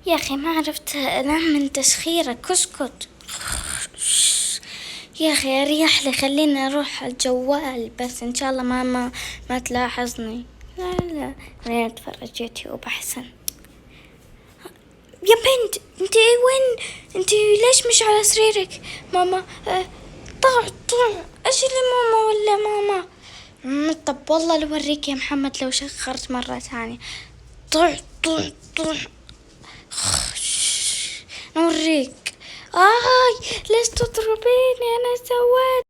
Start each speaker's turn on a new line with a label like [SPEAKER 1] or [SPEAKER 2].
[SPEAKER 1] يا أخي ما عرفت أنام من تسخيرك، اسكت. يا أخي أريح لي، خليني أروح الجوال بس، إن شاء الله ما تلاحظني. لا لا، خليني أتفرج يوتيوب أحسن. يا بنت انتي وين؟ انتي ليش مش على سريرك؟ ماما طع ايش اللي ماما ولا ماما؟ طب والله لو اوريك يا محمد لو شخرت مرة ثانية. طع نوريك. ليش تضربيني؟ انا سويت